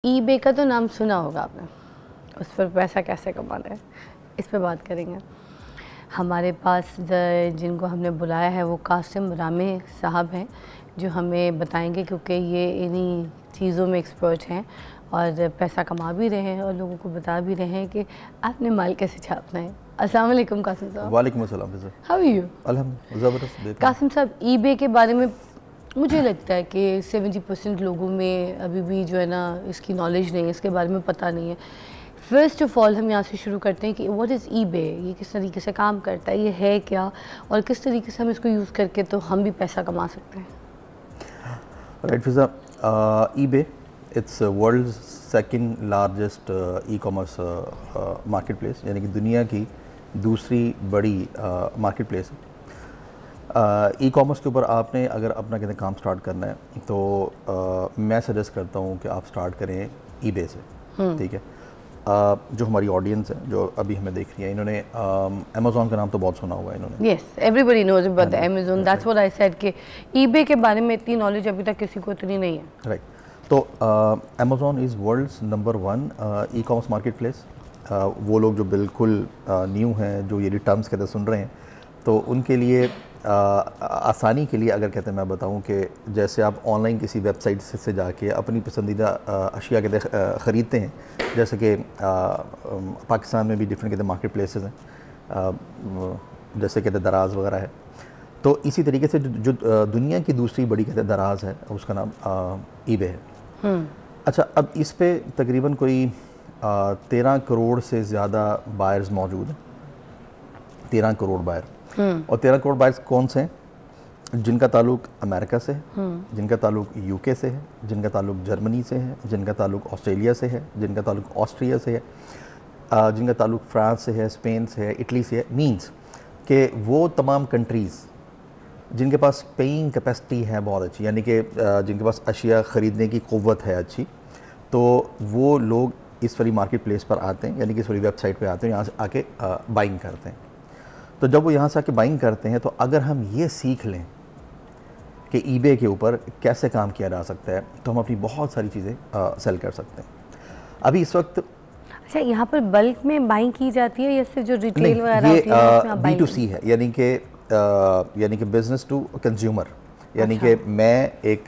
EBay का तो नाम सुना होगा आपने, उस पर पैसा कैसे कमाना है, इस पे बात करेंगे। हमारे पास जिनको हमने बुलाया है वो कासिम रामे साहब हैं, जो हमें बताएंगे, क्योंकि ये इन्हीं चीज़ों में एक्सपर्ट हैं और पैसा कमा भी रहे हैं और लोगों को बता भी रहे हैं कि आपने माल कैसे छापना है। अस्सलाम वालेकुम कासिम साहब। वालेकुम अस्सलाम। How are you? अल्हम्दुलिल्लाह ज़बरदस्त। कासिम साहब, ईबे के बारे में मुझे लगता है कि 70% लोगों में अभी भी जो है ना इसकी नॉलेज नहीं है, इसके बारे में पता नहीं है। फ़र्स्ट ऑफ़ ऑल हम यहाँ से शुरू करते हैं कि व्हाट इज़ ईबे, ये किस तरीके से काम करता है, ये है क्या और किस तरीके से हम इसको यूज़ करके तो हम भी पैसा कमा सकते हैं। Right Fiza, eBay it's world second largest e commerce market place, यानी कि दुनिया की दूसरी बड़ी मार्केट प्लेस है। ई कॉमर्स के ऊपर आपने अगर अपना कहते काम स्टार्ट करना है तो मैं सजेस्ट करता हूँ कि आप स्टार्ट करें ईबे से। ठीक है। जो हमारी ऑडियंस है जो अभी हमें देख रही है, इन्होंने अमेज़ॉन का नाम तो बहुत सुना हुआ है इन्होंने। Yes, everybody knows about the Amazon, that's what I said कि ईबे के बारे में इतनी नॉलेज अभी तक किसी को इतनी नहीं है। राइट। तो Amazon is world's number 1 ecommerce marketplace. वो लोग जो बिल्कुल न्यू हैं, जो ये टर्म्स कहते सुन रहे हैं, तो उनके लिए आसानी के लिए अगर कहते हैं मैं बताऊं कि जैसे आप ऑनलाइन किसी वेबसाइट से जाके अपनी पसंदीदा अशिया के ख़रीदते हैं, जैसे कि पाकिस्तान में भी डिफरेंट कहते मार्केट प्लेसेस हैं, जैसे कहते दराज वगैरह है, तो इसी तरीके से जो दुनिया की दूसरी बड़ी कहते दराज है उसका नाम ईबे है। अच्छा, अब इस पे तकरीबन कोई 13 करोड़ से ज़्यादा बायर्स मौजूद हैं। 13 करोड़ बायर। और 13 करोड़ बायर्स कौन से हैं? जिनका ताल्लुक अमेरिका से है, जिनका ताल्लुक यूके से है, जिनका ताल्लुक जर्मनी से है, जिनका ताल्लुक ऑस्ट्रेलिया से है, जिनका ताल्लुक ऑस्ट्रिया से है, जिनका ताल्लुक फ्रांस से है, स्पेन से है, इटली से है। मींस कि वो तमाम कंट्रीज़ जिनके पास पेइंग कैपेसिटी है बहुत अच्छी, यानी कि जिनके पास अशिया ख़रीदने की क़ुव्वत है अच्छी, तो वो लोग इस वाली मार्केट प्लेस पर आते हैं, यानी कि इस वाली वेबसाइट पर आते हैं, यहाँ से आके बाइंग करते हैं। तो जब वो यहाँ से आके बाइंग करते हैं, तो अगर हम ये सीख लें कि ईबे के ऊपर कैसे काम किया जा सकता है, तो हम अपनी बहुत सारी चीज़ें सेल कर सकते हैं। अभी इस वक्त अच्छा, यहाँ पर बल्क में बाइंग की जाती है या सिर्फ जो रिटेल वगैरह ये होती है B2C है, यानी कि बिज़नेस टू कंज्यूमर। यानी अच्छा। कि मैं एक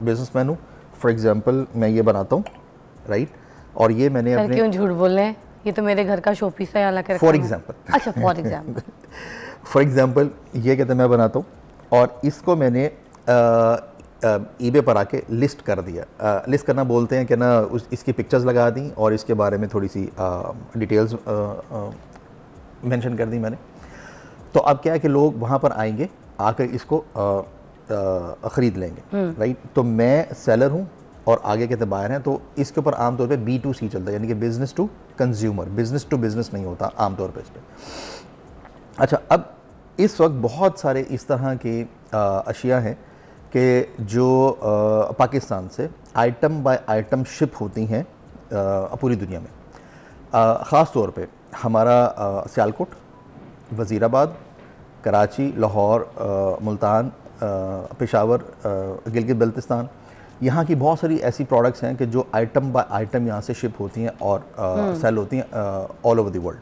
बिज़नेसमैन हूँ, फॉर एग्ज़ाम्पल मैं ये बनाता हूँ, राइट, और ये मैंने सर अपने क्यों झूठ बोल रहे हैं, ये तो मेरे घर का शोपीस है, यहाँ ला के फॉर एग्ज़ाम्पल अच्छा, फॉर एग्ज़ाम्पल ये कहते हैं मैं बनाता हूँ और इसको मैंने ईबे पर आके लिस्ट कर दिया। लिस्ट करना बोलते हैं कि ना, इसकी पिक्चर्स लगा दी और इसके बारे में थोड़ी सी डिटेल्स मेंशन कर दी मैंने। तो अब क्या है कि लोग वहाँ पर आएंगे, आकर इसको ख़रीद लेंगे, राइट। तो मैं सेलर हूँ और आगे कहते बायर हैं, तो इसके ऊपर आमतौर पे B2C चलता है, यानी कि business to consumer, business to business नहीं होता आमतौर पे इस पर। अच्छा, अब इस वक्त बहुत सारे इस तरह के अशिया हैं कि जो पाकिस्तान से आइटम बाय आइटम शिप होती हैं पूरी दुनिया में। ख़ास तौर पे हमारा सियालकोट, वज़ीराबाद, कराची, लाहौर, मुल्तान, पेशावर, गिलगित बल्तिस्तान, यहाँ की बहुत सारी ऐसी प्रोडक्ट्स हैं कि जो आइटम बाय आइटम यहाँ से शिप होती हैं और सेल होती हैं ऑल ओवर द वर्ल्ड।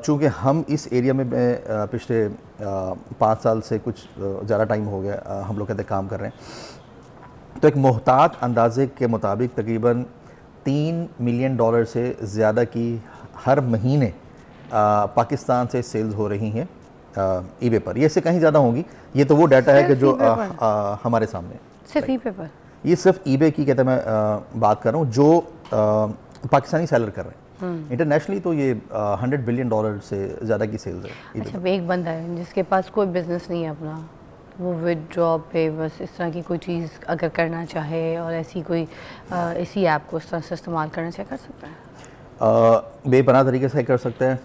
चूँकि हम इस एरिया में पिछले 5 साल से कुछ ज़्यादा टाइम हो गया हम लोग कहते काम कर रहे हैं, तो एक मोहतात अंदाजे के मुताबिक तकरीबन $3 मिलियन से ज़्यादा की हर महीने पाकिस्तान से सेल्स हो रही हैं ईबे पर। ये इससे कहीं ज़्यादा होंगी, ये तो वो डाटा है कि जो हमारे सामने सिर्फ ईबे पर। ये सिर्फ ईबे की कहते मैं बात कर रहा हूँ, जो पाकिस्तानी सेलर कर रहे हैं। इंटरनेशनली तो ये $100 बिलियन से ज़्यादा की सेल्स है। अच्छा, एक बंदा है जिसके पास कोई बिजनेस नहीं है अपना, वो विदड्रॉ पे बस इस तरह की कोई चीज़ अगर करना चाहे और ऐसी कोई इसी ऐप को इस तरह से इस्तेमाल करना चाहे, कर सकता है? बेपनाह तरीके से कर सकते हैं।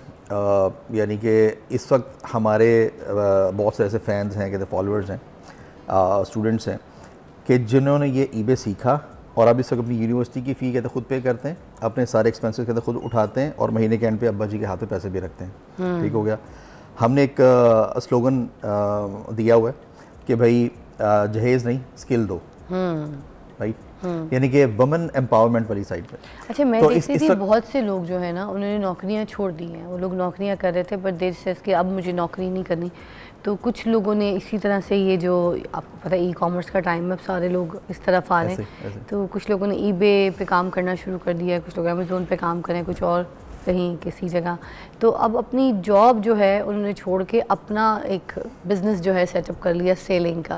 यानी कि इस वक्त हमारे बहुत से ऐसे फैंस हैं, कहते फॉलोअर्स हैं, स्टूडेंट्स हैं कि जिन्होंने ये ईबे सीखा और अब इस वक्त अपनी यूनिवर्सिटी की फ़ी कहते खुद पे करते हैं, अपने सारे एक्सपेंसेस कहते खुद उठाते हैं और महीने के एंड पे अब्बा जी के हाथ में पैसे भी रखते हैं। ठीक हो गया। हमने एक स्लोगन दिया हुआ है कि भाई जहेज़ नहीं, स्किल दो, राइट। यानी कि वुमेन एम्पावरमेंट वाली साइड पे। अच्छा, मैं तो देखती थी बहुत से लोग जो है ना, उन्होंने नौकरियां छोड़ दी हैं। वो लोग नौकरियां कर रहे थे पर देर से कि अब मुझे नौकरी नहीं करनी। तो कुछ लोगों ने इसी तरह से, ये जो आपको पता है ई कॉमर्स का टाइम है, अब सारे लोग इस तरफ आ रहे हैं, तो कुछ लोगों ने ईबे पे काम करना शुरू कर दिया है, कुछ लोग अमेज़ोन पे काम करें, कुछ और कहीं किसी जगह। तो अब अपनी जॉब जो है उन्होंने छोड़ के अपना एक बिज़नेस जो है सेटअप कर लिया सेलिंग का,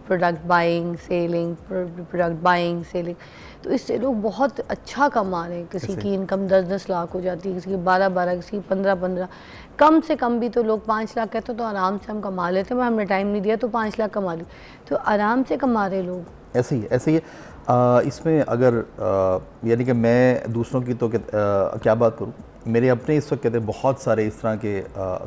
product buying selling, product buying selling. तो इससे लोग बहुत अच्छा कमा रहे हैं। किसी की इनकम 10-10 लाख हो जाती है, किसी की 12-12, किसी की 15-15, कम से कम भी तो लोग 5 लाख कहते तो आराम से हम कमा लेते हैं, हमने टाइम नहीं दिया तो 5 लाख कमा ली। तो आराम से कमा रहे लोग। ऐसे ही इसमें अगर यानी कि मैं दूसरों की तो क्या बात करूँ, मेरे अपने इस वक्त कहते हैं बहुत सारे इस तरह के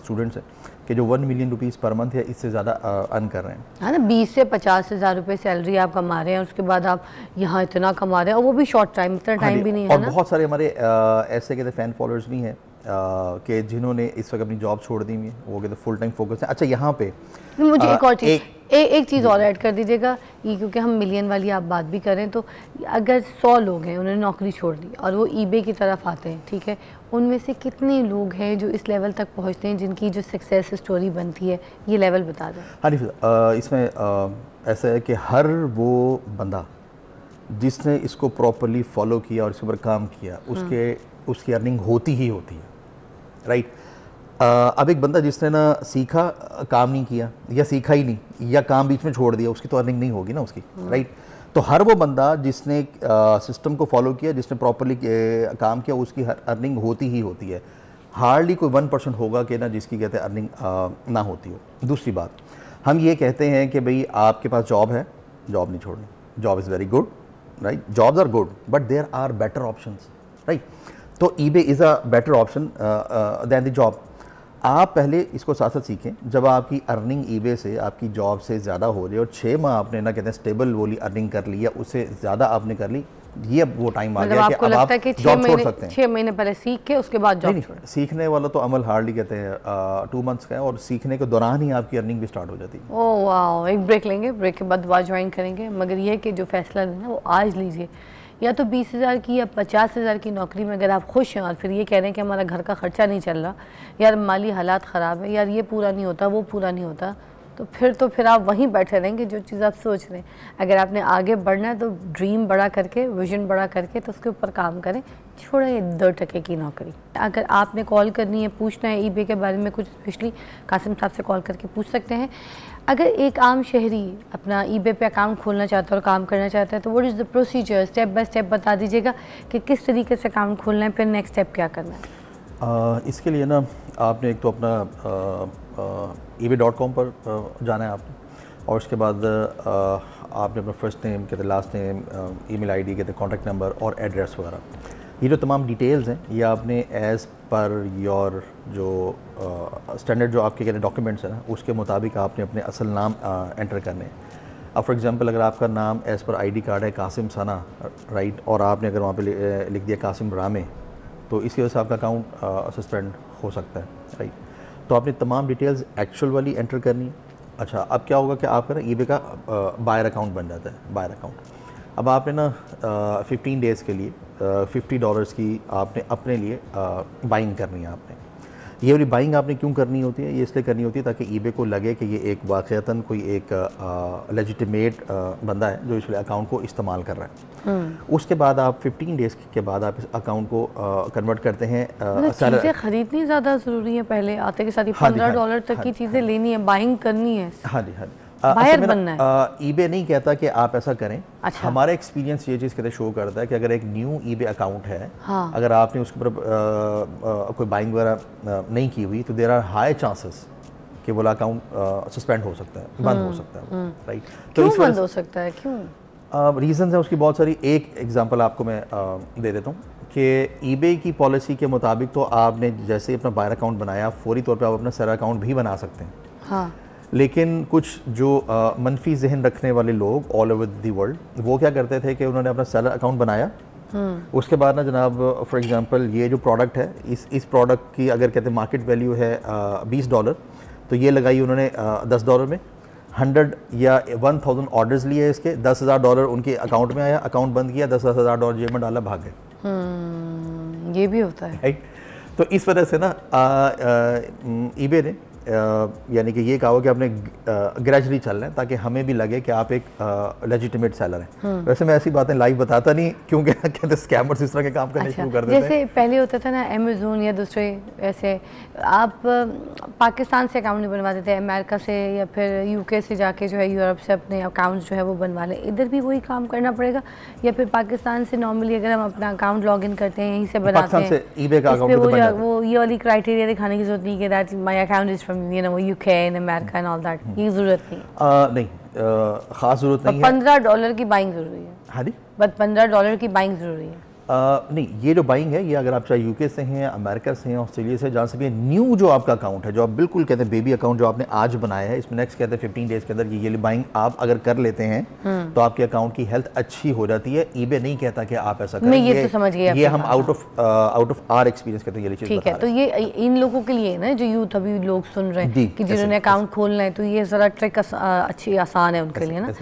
स्टूडेंट्स हैं कि जो 1 मिलियन रुपीज़ पर मंथ या इससे ज़्यादा अर्न कर रहे हैं। है ना, 20 से 50 हज़ार रुपये सैलरी आप कमा रहे हैं, उसके बाद आप यहाँ इतना कमा रहे हैं, और वो भी शॉर्ट टाइम, इतना टाइम भी नहीं है और ना। बहुत सारे हमारे ऐसे कहते फ़ैन फॉलोअर्स भी हैं कि जिन्होंने इस वक्त अपनी जॉब छोड़ दी हुई है, वो कहते फुल टाइम फोकस है। अच्छा, यहाँ पे मुझे एक और चीज़ एक चीज़ और ऐड कर दीजिएगा, ये क्योंकि हम मिलियन वाली आप बात भी करें, तो अगर 100 लोग हैं उन्होंने नौकरी छोड़ दी और वो ईबे की तरफ आते हैं, ठीक है, उनमें से कितने लोग हैं जो इस लेवल तक पहुंचते हैं जिनकी जो सक्सेस स्टोरी बनती है, ये लेवल बता दें। हाँ, इसमें ऐसा है कि हर वो बंदा जिसने इसको प्रॉपरली फॉलो किया और इसके ऊपर काम किया, उसकी अर्निंग होती ही होती है, राइट। अब एक बंदा जिसने ना सीखा, काम नहीं किया, या सीखा ही नहीं, या काम बीच में छोड़ दिया, उसकी तो अर्निंग नहीं होगी ना उसकी, राइट। तो हर वो बंदा जिसने सिस्टम को फॉलो किया, जिसने प्रॉपरली काम किया, उसकी अर्निंग होती ही होती है। हार्डली कोई 1% होगा कि ना जिसकी कहते हैं अर्निंग ना होती हो। दूसरी बात, हम ये कहते हैं कि भाई आपके पास जॉब है, जॉब नहीं छोड़नी, job is very good, right, jobs are good, but there are better options, right. तो eBay is a better option than the job. आप पहले इसको साथ साथ सीखें। जब आपकी अर्निंग ईबे से, आपकी जॉब से ज़्यादा हो रही है और 6 माह आपने ना कहते हैं स्टेबल वाली अर्निंग कर ली, या उससे ज़्यादा आपने कर ली, ये अब वो टाइम आ गया कि अब आप जॉब छोड़ सकते हैं। 6 महीने पहले सीख के उसके बाद जॉब छोड़। सीखने वाला तो अमल हार्डली कहते हैं 2 मंथ्स का है, और सीखने के दौरान ही आपकी अर्निंग भी स्टार्ट हो जाती है। ओह वाह, एक ब्रेक लेंगे, ब्रेक के बाद दोबारा ज्वाइन करेंगे। मगर ये कि जो फैसला लेना वो आज लीजिए, या तो 20,000 की या 50,000 की नौकरी में अगर आप खुश हैं और फिर ये कह रहे हैं कि हमारा घर का खर्चा नहीं चल रहा, यार माली हालात ख़राब है, यार ये पूरा नहीं होता, वो पूरा नहीं होता, तो फिर आप वहीं बैठे रहेंगे जो चीज़ आप सोच रहे हैं। अगर आपने आगे बढ़ना है तो ड्रीम बड़ा करके, विजन बड़ा करके, तो उसके ऊपर काम करें, छोड़ें ये 2 टके की नौकरी। अगर आपने कॉल करनी है, पूछना है ईबे के बारे में कुछ, स्पेशली कासिम साहब से कॉल करके पूछ सकते हैं। अगर एक आम शहरी अपना ईबे पे अकाउंट खोलना चाहता है और काम करना चाहता है, तो what is the procedure, step by step बता दीजिएगा कि किस तरीके से अकाउंट खोलना है, फिर नेक्स्ट स्टेप क्या करना है। इसके लिए ना आपने एक तो अपना ebay.com पर जाना है आपने, और उसके बाद आपने अपना फर्स्ट नेम, कहते लास्ट नेम, ईमेल आईडी, कहते कॉन्टैक्ट नंबर और एड्रेस वगैरह, ये जो तमाम डिटेल्स हैं, ये आपने एज़ पर योर जो स्टैंडर्ड जो आपके कहते डॉक्यूमेंट्स हैं ना, उसके मुताबिक आपने अपने असल नाम एंटर करने हैं। अब फॉर एग्जांपल अगर आपका नाम एज़ पर आईडी कार्ड है कासिम सना, राइट, और आपने अगर वहाँ पे लिख दिया कासिम रामे, तो इसकी वजह से आपका अकाउंट सस्पेंड हो सकता है, राइट। तो आपने तमाम डिटेल्स एक्चुअल वाली एंटर करनी है। अच्छा, अब क्या होगा कि आपका ना ईबे का बायर अकाउंट बन जाता है, बायर अकाउंट। अब आपने ना 15 डेज़ के लिए $50 की आपने अपने लिए बाइंग करनी है। आपने ये वाली बाइंग आपने क्यों करनी होती है? ये इसलिए करनी होती है ताकि ईबे को लगे कि ये एक वाक़तन कोई एक लेजिटिमेट बंदा है जो इस अकाउंट को इस्तेमाल कर रहा है। उसके बाद आप 15 डेज़ के बाद आप इस अकाउंट को कन्वर्ट करते हैं। चीज़ें ख़रीदनी ज़्यादा ज़रूरी है, पहले आते के साथ ही $15 तक की चीज़ें लेनी है, बाइंग करनी है। हाँ जी, हाँ जी, बायर बनना है। ईबे नहीं कहता कि आप ऐसा करें। अच्छा। हमारा एक्सपीरियंस ये चीज़ कहते शो करता है कि अगर एक न्यू ईबे अकाउंट है, हाँ। अगर आपने उसके ऊपर कोई बाइंग वगैरह नहीं की हुई, तो देयर आर हाई चांसेस कि वो अकाउंट सस्पेंड हो सकता है, बंद हो सकता है, राइट। तो क्यों बंद हो सकता है, क्यों? रीज़न है उसकी बहुत सारी। एक एग्जांपल आपको मैं दे देता हूँ कि ईबे की पॉलिसी के मुताबिक तो आपने जैसे अपना बायर अकाउंट बनाया, फौरी तौर पे आप अपना सेलर अकाउंट भी बना सकते हैं। हाँ। लेकिन कुछ जो मनफी जहन रखने वाले लोग ऑल ओवर द वर्ल्ड, वो क्या करते थे कि उन्होंने अपना सेलर अकाउंट बनाया, उसके बाद ना जनाब फॉर एग्जांपल ये जो प्रोडक्ट है, इस प्रोडक्ट की अगर कहते हैं मार्केट वैल्यू है $20, तो ये लगाई उन्होंने $10 में। 100 या 1000 ऑर्डर्स लिए इसके, $10,000 उनके अकाउंट में आया, अकाउंट बंद किया, $10,000 जेब में डाला, भाग गए। ये भी होता है, राइट। तो इस वजह से ना ईबे ने यानी कि ये कहा कि आपने ग्रेजुअली चल रहे हैं ताकि हमें भी लगे कि आप एक लेजिटिमेट सेलर हैं। वैसे मैं ऐसी बातें लाइव बताता नहीं क्योंकि कहते स्कैमर्स इस तरह के काम करने शुरू कर देते हैं। जैसे पहले होता था ना अमेज़ोन या दूसरे ऐसे, आप पाकिस्तान से अकाउंट नहीं बनवाते थे, अमेरिका से या फिर यूके से जाके जो है यूरोप से अपने अकाउंट जो है वो बनवा लें। इधर भी वही काम करना पड़ेगा या फिर पाकिस्तान से नॉर्मली अगर हम अपना अकाउंट लॉग इन करते हैं यहीं से बनाते हैं, ईबे का अकाउंट वो ये वाली क्राइटेरिया दिखाने की जरूरत नहीं कि that my account is from UK and America and all that, ये जरूरत नहीं। नहीं, ख़ास ज़रूरत नहीं है। $15 की बाइंग ज़रूरी है। हाँ जी, बस $15 की बाइंग ज़रूरी है। नहीं, ये जो बाइंग है ये अगर आप चाहे यूके से हैं, अमेरिका से हैं, ऑस्ट्रेलिया से, जहाँ से भी न्यू जो आपका अकाउंट है, जो आप बिल्कुल कहते हैं बेबी अकाउंट जो आपने आज बनाया है, इसमें नेक्स्ट कहते हैं 15 डेज़ के अंदर ये बाइंग आप अगर कर लेते हैं तो आपके अकाउंट की हेल्थ अच्छी हो जाती है। ईबे नहीं कहता कि आप ऐसा करें, ये तो समझ गया, ये हम आउट ऑफ आर एक्सपीरियंस कहते हैं ये चीज़। ठीक है, तो ये इन लोगों के लिए ना जो यूथ अभी लोग सुन रहे हैं कि जिन्होंने अकाउंट खोलना है, तो ये ज़रा ट्रिक अच्छी आसान है उनके लिए ना